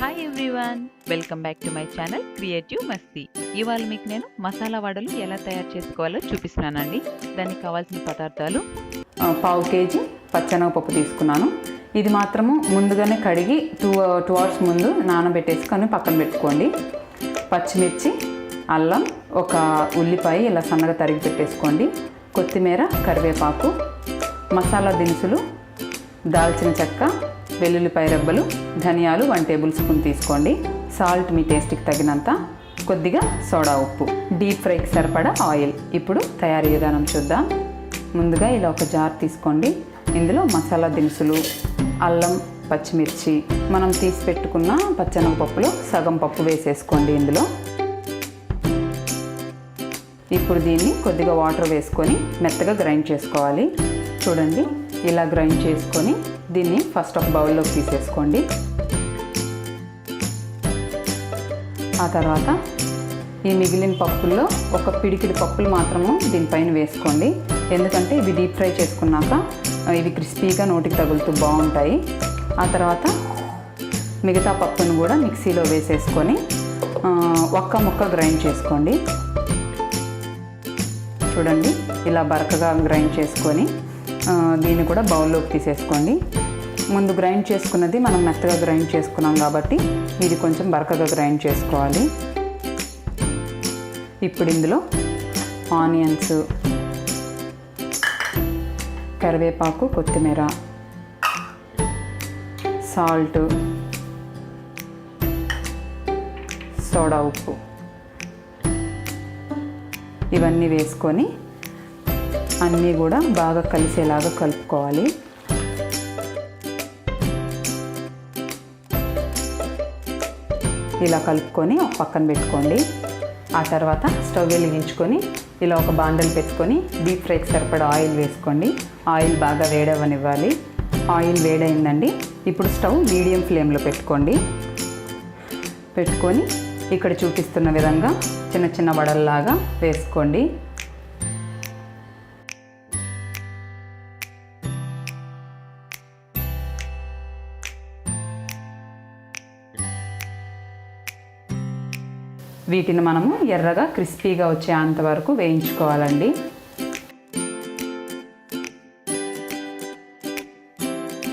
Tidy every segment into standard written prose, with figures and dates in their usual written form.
Hi everyone, welcome back to my channel creative మస్తీ. ఇవాళ మీకు నేను మసాలా వడలు ఎలా తయారు చేసుకోవాలో చూపిస్తున్నానండి. దానికి కావాల్సిన పదార్థాలు: పావు కేజీ పచ్చెనగపప్పు తీసుకున్నాను. ఇది మాత్రము ముందుగానే కడిగి 2 అవర్స్ ముందు నానబెట్టేసుకొని పక్కన పెట్టుకోండి. పచ్చిమిర్చి, అల్లం, ఒక ఉల్లిపాయ ఇలా సన్నగా తరిగి పెట్టేసుకోండి. కొత్తిమీర, కరివేపాకు, మసాలా దినుసులు, దాల్చిన చెక్క, వెల్లుల్లిపాయ రెబ్బలు, ధనియాలు 1 టేబుల్ స్పూన్ తీసుకోండి. సాల్ట్ మీ టేస్ట్కి తగినంత, కొద్దిగా సోడా ఉప్పు, డీప్ ఫ్రైకి సరిపడా ఆయిల్. ఇప్పుడు తయారీ విధానం చూద్దాం. ముందుగా ఇలా ఒక జార్ తీసుకోండి. ఇందులో మసాలా దినుసులు, అల్లం, పచ్చిమిర్చి, మనం తీసి పెట్టుకున్న పచ్చెనగపప్పులో సగం పప్పు వేసేసుకోండి. ఇందులో ఇప్పుడు దీన్ని కొద్దిగా వాటర్ వేసుకొని మెత్తగా గ్రైండ్ చేసుకోవాలి. చూడండి, ఇలా గ్రైండ్ చేసుకొని దీన్ని ఫస్ట్ ఒక బౌల్లోకి తీసేసుకోండి. ఆ తర్వాత ఈ మిగిలిన పప్పుల్లో ఒక పిడికిడి పప్పులు మాత్రము దీనిపైన వేసుకోండి. ఎందుకంటే ఇవి డీప్ ఫ్రై చేసుకున్నాక ఇవి క్రిస్పీగా నోటికి తగులుతూ బాగుంటాయి. ఆ తర్వాత మిగతా పప్పును కూడా మిక్సీలో వేసేసుకొని ఒక్క ముక్క గ్రైండ్ చేసుకోండి. చూడండి, ఇలా బరకగా గ్రైండ్ చేసుకొని దీన్ని కూడా బౌల్లోకి తీసేసుకోండి. ముందు గ్రైండ్ చేసుకున్నది మనం మెత్తగా గ్రైండ్ చేసుకున్నాం కాబట్టి ఇది కొంచెం బరకగా గ్రైండ్ చేసుకోవాలి. ఇప్పుడు ఇందులో ఆనియన్స్, కరివేపాకు, కొత్తిమీర, సాల్ట్, సోడా ఉప్పు ఇవన్నీ వేసుకొని అన్నీ కూడా బాగా కలిసేలాగా కలుపుకోవాలి. ఇలా కలుపుకొని ఒక పక్కన పెట్టుకోండి. ఆ తర్వాత స్టవ్ వెలిగించుకొని ఇలా ఒక బాండలు పెట్టుకొని డీప్ ఫ్రైకి సరిపడా ఆయిల్ వేసుకోండి. ఆయిల్ బాగా వేడవనివ్వాలి. ఆయిల్ వేడైందండి. ఇప్పుడు స్టవ్ మీడియం ఫ్లేమ్లో పెట్టుకోండి. పెట్టుకొని ఇక్కడ చూపిస్తున్న విధంగా చిన్న చిన్న వడల్లాగా వేసుకోండి. వీటిని మనము ఎర్రగా క్రిస్పీగా వచ్చేంత వరకు వేయించుకోవాలండి.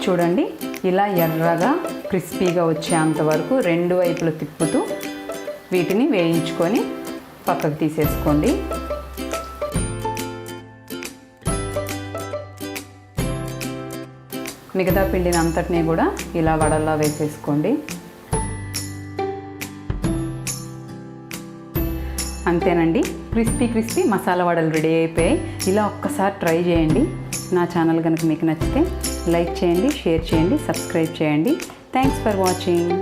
చూడండి, ఇలా ఎర్రగా క్రిస్పీగా వచ్చేంత వరకు 2 వైపులు తిప్పుతూ వీటిని వేయించుకొని పక్కకు తీసేసుకోండి. మిగతా పిండిని అంతటినీ కూడా ఇలా వడల్లా వేసేసుకోండి. అంతేనండి, క్రిస్పీ మసాలా వడలు రెడీ అయిపోయాయి. ఇలా ఒక్కసారి ట్రై చేయండి. నా ఛానల్ కనుక మీకు నచ్చితే లైక్ చేయండి, షేర్ చేయండి, సబ్స్క్రైబ్ చేయండి. Thanks for watching.